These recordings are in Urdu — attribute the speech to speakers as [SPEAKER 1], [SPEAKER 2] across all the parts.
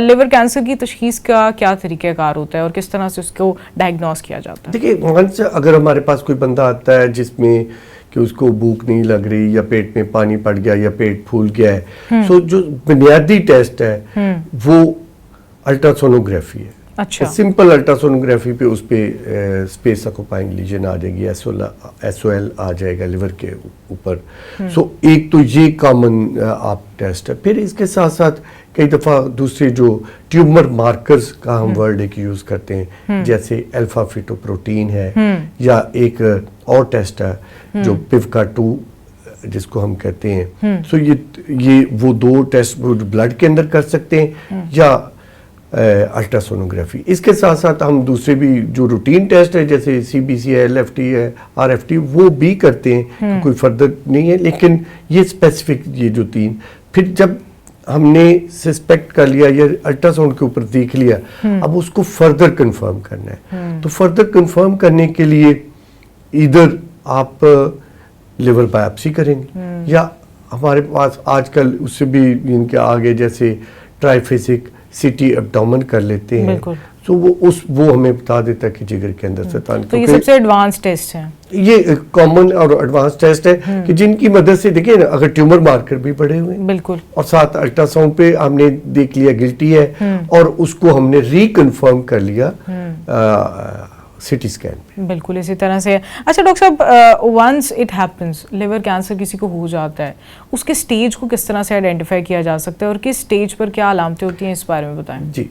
[SPEAKER 1] لیور کینسر کی تشخیص کا کیا طریقہ کار ہوتا ہے اور کس طرح سے اس کو ڈائگنوز کیا جاتا ہے؟
[SPEAKER 2] دیکھیے ونس اگر ہمارے پاس کوئی بندہ آتا ہے جس میں کہ اس کو بھوک نہیں لگ رہی یا پیٹ میں پانی پڑ گیا یا پیٹ پھول گیا ہے، سو جو بنیادی ٹیسٹ ہے وہ الٹراسونوگرافی ہے.
[SPEAKER 1] اچھا،
[SPEAKER 2] سمپل الٹراسونوگرافی پہ اس پہ اسپیس آکوپائنگ لیجن آ جائے گی، ایس او ایل آ جائے گا لیور کے اوپر. سو ایک تو یہ کامن آپ ٹیسٹ ہے. پھر اس کے ساتھ ساتھ کئی دفعہ دوسرے جو ٹیومر مارکرز کا ہم ورڈ ایک یوز کرتے ہیں، جیسے الفا فیٹو پروٹین ہے، یا ایک اور ٹیسٹ ہے جو پیوکا 2 جس کو ہم کہتے ہیں. سو یہ وہ دو ٹیسٹ بلڈ کے اندر کر سکتے ہیں یا الٹراسونوگرافی. اس کے ساتھ ساتھ ہم دوسرے بھی جو روٹین ٹیسٹ ہے جیسے سی بی سی ہے، ایل ایف ٹی ہے، آر ایف ٹی، وہ بھی کرتے ہیں. کوئی فردر نہیں ہے، لیکن یہ اسپیسیفک یہ جو 3. پھر جب ہم نے سسپیکٹ کر لیا یا الٹراساؤنڈ کے اوپر دیکھ لیا، اب اس کو فردر کنفرم کرنا ہے. تو فردر کنفرم کرنے کے لیے ادھر آپ لیور بایوپسی کریں گے، یا ہمارے پاس آج کل اس سے بھی ان کے آگے جیسے ٹرائیفیسک سی ٹی ایبڈومن کر لیتے ہیں. تو وہ ہمیں بتا دیتا ہے کہ جگر کے اندر سرطان.
[SPEAKER 1] تو یہ سب سے ایڈوانس ٹیسٹ ہیں، یہ
[SPEAKER 2] کامن اور ایڈوانس ٹیسٹ ہے کہ جن کی مدد سے دیکھیں نا اگر ٹیومر مارکر بھی بڑھے ہوئے ہیں
[SPEAKER 1] بالکل،
[SPEAKER 2] اور ساتھ الٹرا ساؤنڈ پہ ہم نے دیکھ لیا گلٹی ہے اور اس کو ہم نے ری کنفرم کر لیا سی ٹی اسکین پہ.
[SPEAKER 1] بالکل اسی طرح سے. اچھا ڈاکٹر صاحب، once it happens, liver cancer کسی کو ہو جاتا ہے، اس کے سٹیج کو کس طرح سے آئیڈینٹیفائی کیا جا سکتا ہے اور کس سٹیج پر کیا علامتیں ہوتی ہیں، اس بارے میں بتائیں.
[SPEAKER 2] جی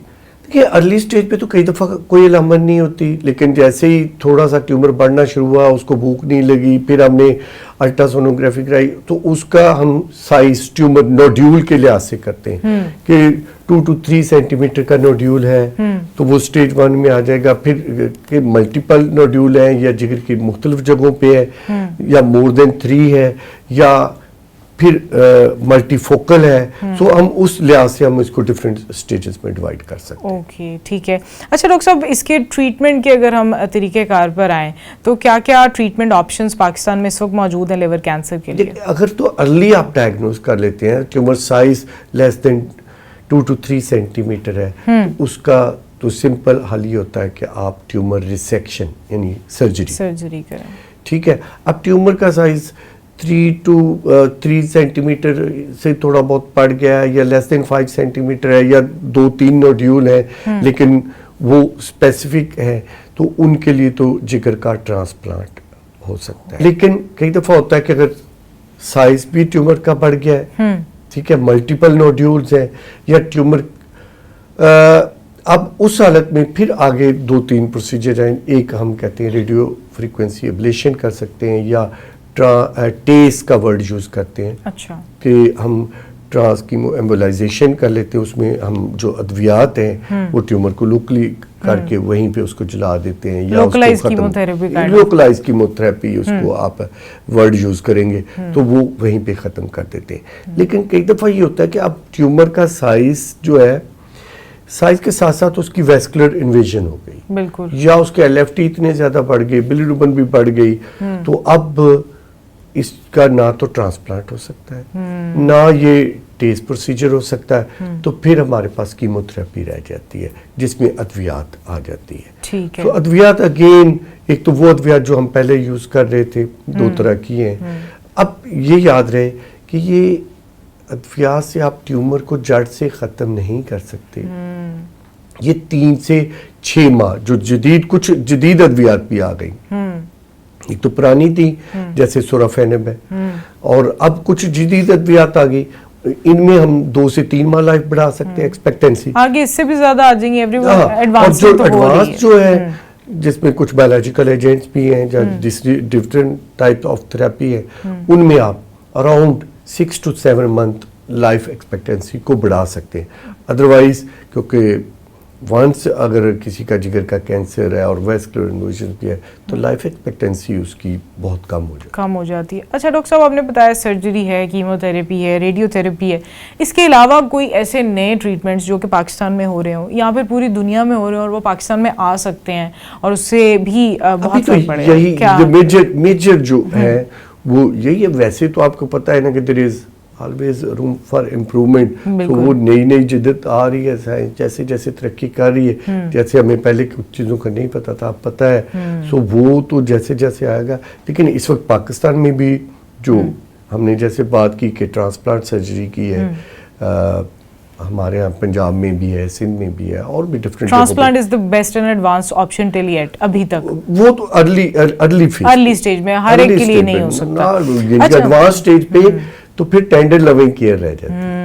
[SPEAKER 2] دیکھیے ارلی سٹیج پہ تو کئی دفعہ کوئی علامت نہیں ہوتی، لیکن جیسے ہی تھوڑا سا ٹیومر بڑھنا شروع ہوا، اس کو بھوک نہیں لگی، پھر ہم نے الٹراسونوگرافی کرائی، تو اس کا ہم سائز ٹیومر نوڈیول کے لحاظ سے کرتے ہیں کہ 2 to 3 سینٹی میٹر کا نوڈیول ہے تو وہ سٹیج 1 میں آ جائے گا. پھر کہ ملٹیپل نوڈیول ہیں یا جگر کی مختلف جگہوں پہ ہے یا مور دین 3 ہے یا پھر ملٹی فوکل ہے، سو ہم اس لحاظ سے ہم اس کو ڈفرینٹ سٹیجز میں ڈیوائڈ کر سکتے ہیں.
[SPEAKER 1] اوکے ٹھیک ہے. اچھا ڈاکٹر صاحب، اس کے ٹریٹمنٹ کے اگر ہم طریقہ کار پر آئیں تو کیا کیا ٹریٹمنٹ آپشنز پاکستان میں اس وقت موجود ہیں لیور کینسر کے لیے؟
[SPEAKER 2] اگر تو ارلی آپ ڈائگنوز کر لیتے ہیں، tumour size less than 2 to 3 centimetre ہے، تو اس کا تو سمپل حل یہ ہوتا ہے کہ آپ ٹیومر ریسیکشن یعنی سرجری کریں. ٹھیک ہے. اب ٹیومر کا سائز 3 to 3 سینٹی میٹر سے تھوڑا بہت پڑ گیا ہے یا لیس دین 5 سینٹی میٹر ہے یا 2-3 نوڈیول ہیں لیکن وہ اسپیسیفک ہے، تو ان کے لیے تو جگر کا ٹرانسپلانٹ ہو سکتا ہے. لیکن کئی دفعہ ہوتا ہے کہ اگر سائز بھی ٹیومر کا بڑھ گیا ہے، ٹھیک ہے، ملٹیپل نوڈیولز ہیں یا ٹیومر، اب اس حالت میں پھر آگے 2-3 پروسیجر ہیں. ایک ہم کہتے ہیں ریڈیو فریکوینسی ایبلیشن کر سکتے ہیں یا ٹیس کا ورڈ یوز کرتے ہیں.
[SPEAKER 1] اچھا. کہ
[SPEAKER 2] ہم ٹرانس کیمو ایمبولائزیشن کر لیتے ہیں، اس میں ہم جو ادویات ہیں وہ ٹیومر کو لوکلی کر کے وہیں پہ اس کو جلا دیتے ہیں، یا لوکلائز کیموتھراپی اس کو آپ ورڈ یوز کریں گے تو وہ وہیں پہ ختم کر دیتے ہیں. لیکن کئی دفعہ یہ ہوتا ہے کہ اب ٹیومر کا سائز جو ہے، سائز کے ساتھ ساتھ اس کی ویسکولر انویژن ہو گئی، بالکل، یا اس کے ایل ایف ٹی اتنے زیادہ بڑھ گئے، بلیروبن بھی بڑھ گئی، تو اب اس کا نہ تو ٹرانسپلانٹ ہو سکتا ہے نہ یہ ٹیسٹ پروسیجر ہو سکتا ہے. تو پھر ہمارے پاس کیموتھراپی رہ جاتی ہے جس میں ادویات آ جاتی ہے. تو ادویات اگین ایک تو وہ ادویات جو ہم پہلے یوز کر رہے تھے، 2 طرح کی ہیں. اب یہ یاد رہے کہ یہ ادویات سے آپ ٹیومر کو جڑ سے ختم نہیں کر سکتے. یہ 3 سے 6 ماہ جو کچھ جدید ادویات بھی آ گئی، ایک تو پرانی تھی جیسے سورافینب ہے، اور اب کچھ جدید ادویات آ گئی، ان میں ہم 2 سے 3 ماہ لائف بڑھا سکتے ہیں، ایکسپیکٹنسی
[SPEAKER 1] آگے اس سے بھی زیادہ آ جائیں گے.
[SPEAKER 2] ایڈوانس جو ہے جس میں کچھ بایولوجیکل ایجنٹس بھی ہیں یا ڈفرینٹ ٹائپ آف تھراپی ہے، ان میں آپ around 6 to 7 month life expectancy کو بڑھا سکتے ہیں. ادروائز کیونکہ ونس اگر کسی کا جگر کا کینسر ہے اور ویسکولر انویژن بھی ہے تو لائف ایکسپیکٹنسی اس کی بہت کم ہو جاتی ہے.
[SPEAKER 1] اچھا ڈاکٹر صاحب، آپ نے بتایا سرجری ہے، کیمو تھراپی ہے، ریڈیو تھراپی ہے، اس کے علاوہ کوئی ایسے نئے ٹریٹمنٹس جو کہ پاکستان میں ہو رہے ہوں یا پھر پوری دنیا میں ہو رہے ہیں اور وہ پاکستان میں آ سکتے ہیں اور اس سے بھی بہت فرق پڑے گا؟
[SPEAKER 2] یہی میجر جو ہے وہ یہی ہے. ویسے تو آپ کو پتہ ہے نا کہ there is always room for improvement. تو
[SPEAKER 1] بالکل.
[SPEAKER 2] وہ نئی نئی جدت آ رہی ہے سائنس جیسے جیسے ترقی کر رہی ہے, جیسے ہمیں پہلے کچھ چیزوں کا نہیں پتا تھا اب پتہ ہے. سو وہ تو جیسے جیسے آئے گا. لیکن اس وقت پاکستان میں بھی جو ہم نے جیسے بات کی کہ ٹرانسپلانٹ سرجری کی ہے, ہمارے یہاں پنجاب میں بھی ہے, سندھ میں بھی ہے, اور بھی different.
[SPEAKER 1] Transplant is the best and advance option till yet ابھی تک.
[SPEAKER 2] وہ تو ارلی
[SPEAKER 1] اسٹیج میں ہر ایک کے لیے نہیں ہو سکتا.
[SPEAKER 2] ایڈوانس اسٹیج پہ تو پھر ٹینڈر لونگ کیئر رہ جاتی ہے.